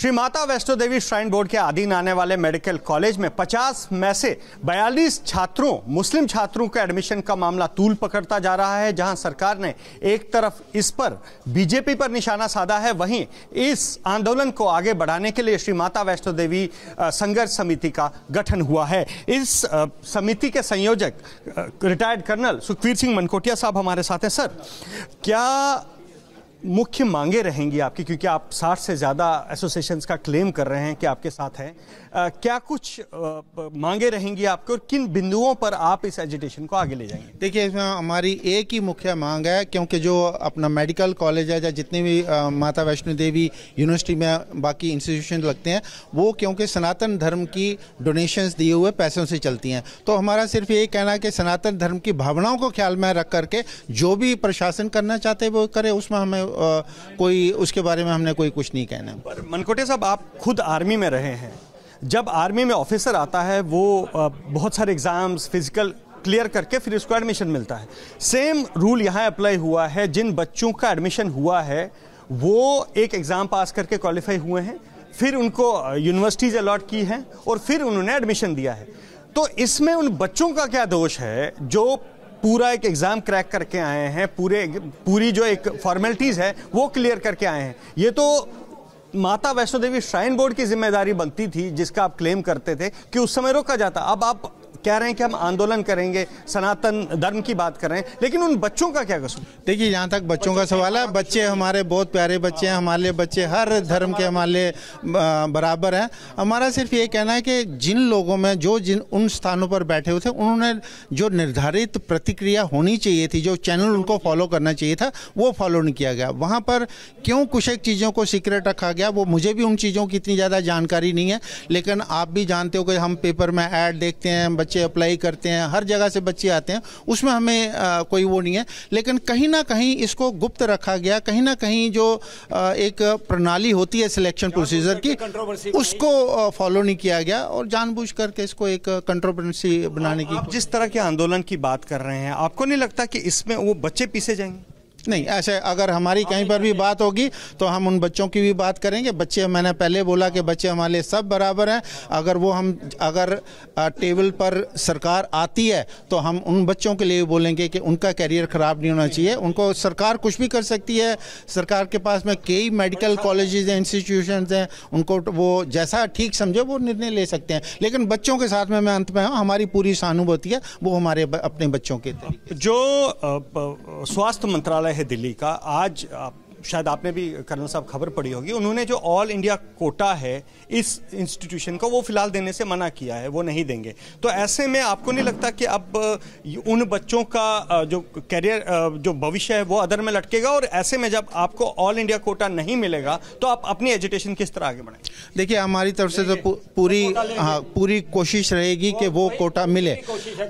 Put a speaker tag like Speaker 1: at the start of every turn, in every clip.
Speaker 1: Shri Mata Vaishno Devi shrine board के अधीन आने वाले मेडिकल कॉलेज में 50 में से 42 छात्रों मुस्लिम छात्रों के एडमिशन का मामला तूल पकड़ता जा रहा है। जहां सरकार ने एक तरफ इस पर बीजेपी पर निशाना साधा है, वहीं इस आंदोलन को आगे बढ़ाने के लिए श्री माता वैष्णो देवी संघर्ष समिति का गठन हुआ है। इस समिति के संयोजक रिटायर्ड कर्नल सुखवीर सिंह मनकोटिया साहब हमारे साथ हैं। सर, क्या मुख्य मांगे रहेंगी आपकी, क्योंकि आप 60 से ज़्यादा एसोसिएशंस का क्लेम कर रहे हैं कि आपके साथ हैं, क्या कुछ मांगे रहेंगी आपको और किन बिंदुओं पर आप इस एजिटेशन को आगे ले जाएंगे?
Speaker 2: देखिए, इसमें हमारी एक ही मुख्य मांग है, क्योंकि जो अपना मेडिकल कॉलेज है या जितने भी माता वैष्णो देवी यूनिवर्सिटी में बाकी इंस्टीट्यूशन लगते हैं, वो क्योंकि सनातन धर्म की डोनेशंस दिए हुए पैसों से चलती हैं। तो हमारा सिर्फ यही कहना है कि सनातन धर्म की भावनाओं को ख्याल में रख करके जो भी प्रशासन करना चाहते हैं वो करे, उसमें हमें कोई उसके बारे में हमने कोई कुछ नहीं कहना।
Speaker 1: पर मनकोटिया साहब, आप खुद आर्मी में रहे हैं। जब आर्मी में ऑफिसर आता है वो बहुत सारे एग्जाम्स फिजिकल क्लियर करके फिर उसको एडमिशन मिलता है। सेम रूल यहाँ अप्लाई हुआ है। जिन बच्चों का एडमिशन हुआ है वो एक एग्जाम पास करके क्वालिफाई हुए हैं, फिर उनको यूनिवर्सिटीज अलॉट की हैं और फिर उन्होंने एडमिशन दिया है। तो इसमें उन बच्चों का क्या दोष है जो पूरा एक एग्जाम क्रैक करके आए हैं, पूरी जो एक फॉर्मेलिटीज है वो क्लियर करके आए हैं? ये तो माता वैष्णो देवी श्राइन बोर्ड की जिम्मेदारी बनती थी, जिसका आप क्लेम करते थे कि उस समय रोका जाता। अब आप कह रहे हैं कि हम आंदोलन करेंगे, सनातन धर्म की बात कर रहे हैं, लेकिन उन बच्चों का क्या कसूर?
Speaker 2: देखिए, जहाँ तक बच्चों का सवाल है, बच्चे हमारे बहुत प्यारे बच्चे हैं, हमारे लिए बच्चे हर धर्म के हमारे लिए बराबर हैं। हमारा सिर्फ ये कहना है कि जिन लोगों में जिन उन स्थानों पर बैठे हुए थे, उन्होंने जो निर्धारित प्रतिक्रिया होनी चाहिए थी, जो चैनल उनको फॉलो करना चाहिए था, वो फॉलो नहीं किया गया। वहाँ पर क्यों कुछ एक चीज़ों को सीक्रेट रखा गया, वो मुझे भी उन चीज़ों की इतनी ज़्यादा जानकारी नहीं है, लेकिन आप भी जानते हो कि हम पेपर में ऐड देखते हैं, बच्चे अप्लाई करते हैं, हर जगह से बच्चे आते हैं, उसमें हमें कोई वो नहीं है। लेकिन कहीं ना कहीं इसको गुप्त रखा गया, कहीं ना कहीं जो एक प्रणाली होती है सिलेक्शन प्रोसीजर की, उसको फॉलो नहीं किया गया और जानबूझ करके इसको एक कंट्रोवर्सी बनाने की।
Speaker 1: आप जिस तरह के आंदोलन की बात कर रहे हैं, आपको नहीं लगता कि इसमें वो बच्चे पीछे जाएंगे?
Speaker 2: नहीं, ऐसे अगर हमारी कहीं पर भी बात होगी तो हम उन बच्चों की भी बात करेंगे। बच्चे, मैंने पहले बोला कि बच्चे हमारे लिए सब बराबर हैं। अगर टेबल पर सरकार आती है तो हम उन बच्चों के लिए बोलेंगे कि उनका कैरियर ख़राब नहीं होना चाहिए। उनको सरकार कुछ भी कर सकती है, सरकार के पास में कई मेडिकल कॉलेजेस हैं, इंस्टीट्यूशंस हैं, उनको वो जैसा ठीक समझे वो निर्णय ले सकते हैं। लेकिन बच्चों के साथ में मैं अंत में हमारी पूरी सहानुभूति है, वो हमारे अपने बच्चों के तरीके।
Speaker 1: जो स्वास्थ्य मंत्रालय है दिल्ली का, आज शायद आपने भी कर्नल साहब खबर पड़ी होगी, उन्होंने जो ऑल इंडिया कोटा है इस इंस्टीट्यूशन को वो फिलहाल देने से मना किया है, वो नहीं देंगे। तो ऐसे में आपको नहीं लगता कि अब उन बच्चों का जो कैरियर, जो भविष्य है वो अदर में लटकेगा? और ऐसे में जब आपको ऑल इंडिया कोटा नहीं मिलेगा तो आप अपनी एजुटेशन किस तरह आगे बढ़ाएंगे?
Speaker 2: देखिए, हमारी तरफ से तो पूरी कोशिश रहेगी कि वो कोटा मिले।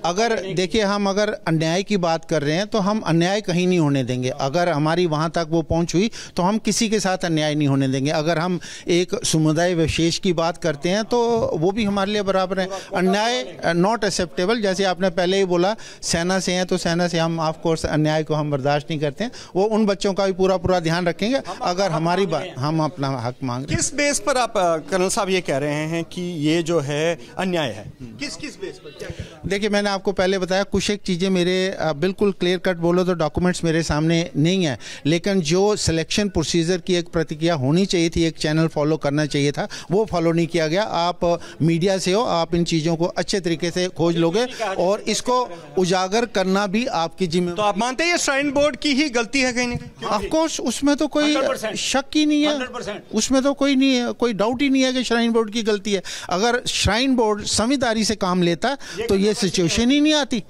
Speaker 2: अगर देखिए, हम अगर अन्याय की बात कर रहे हैं तो हम अन्याय कहीं नहीं होने देंगे। अगर हमारी वहां तक वो पहुंच तो हम किसी के साथ अन्याय नहीं होने देंगे। अगर हम एक समुदाय विशेष की बात करते हैं तो वो भी हमारे लिए बराबर है। अन्याय नॉट एक्सेप्टेबल। जैसे आपने पहले ही बोला, सेना से हैं तो सेना से हम ऑफ कोर्स अन्याय को हम बर्दाश्त नहीं करते हैं। वो उन बच्चों का भी पूरा ध्यान रखेंगे अगर हमारी बात, हम अपना हक मांग रहे हैं।
Speaker 1: किस बेस पर आप कर्नल साहब ये कह रहे हैं कि ये जो है अन्याय है? किस बेस पर? क्या?
Speaker 2: देखिए, मैंने आपको पहले बताया, कुछ एक चीजें मेरे बिल्कुल क्लियर कट बोलो तो डॉक्यूमेंट्स मेरे सामने नहीं है, लेकिन जो सिलेक्शन प्रोसीजर की एक प्रतिक्रिया होनी चाहिए थी, एक चैनल फॉलो करना चाहिए था, वो फॉलो नहीं किया गया। आप मीडिया से हो, आप इन चीज़ों को अच्छे तरीके से खोज लोगे और इसको उजागर करना भी आपकी जिम्मेदारी।
Speaker 1: तो आप मानते हैं ये श्राइन बोर्ड की ही गलती है कहीं ना कहीं?
Speaker 2: ऑफ कोर्स, उसमें तो कोई शक ही नहीं है, उसमें तो कोई नहीं है, कोई डाउट ही नहीं है कि श्राइन बोर्ड की गलती है। अगर श्राइन बोर्ड समझदारी से काम लेता तो ये सिचुएशन ही नहीं आती।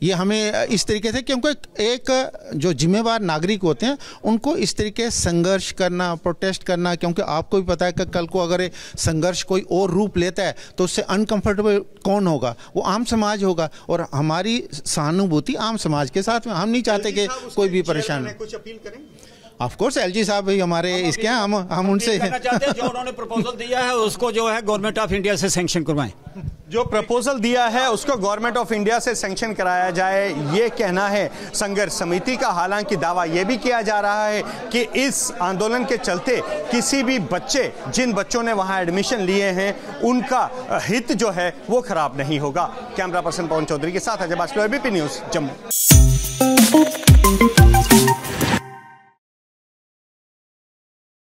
Speaker 2: ये हमें इस तरीके से, क्योंकि एक जो जिम्मेवार नागरिक होते हैं उनको इस तरीके से संघर्ष करना, प्रोटेस्ट करना, क्योंकि आपको भी पता है कि कल को अगर संघर्ष कोई और रूप लेता है तो उससे अनकंफर्टेबल कौन होगा? वो आम समाज होगा। और हमारी सहानुभूति आम समाज के साथ में, हम नहीं चाहते कि कोई भी परेशान हो।
Speaker 1: कुछ अपील करें?
Speaker 2: ऑफ कोर्स एलजी साहब भी हमारे इसके हैं, हम उनसे
Speaker 3: चाहते हैं जो उन्होंने प्रपोजल दिया है उसको जो है गवर्नमेंट ऑफ इंडिया से सैंक्शन करवाएं।
Speaker 1: जो प्रपोजल दिया है उसको गवर्नमेंट ऑफ इंडिया से सैंक्शन कराया जाए, ये कहना है संघर्ष समिति का। हालांकि दावा यह भी किया जा रहा है कि इस आंदोलन के चलते किसी भी बच्चे, जिन बच्चों ने वहां एडमिशन लिए हैं, उनका हित जो है वो खराब नहीं होगा। कैमरा पर्सन पवन चौधरी के साथ Ajay basket, ABP news, Jammu.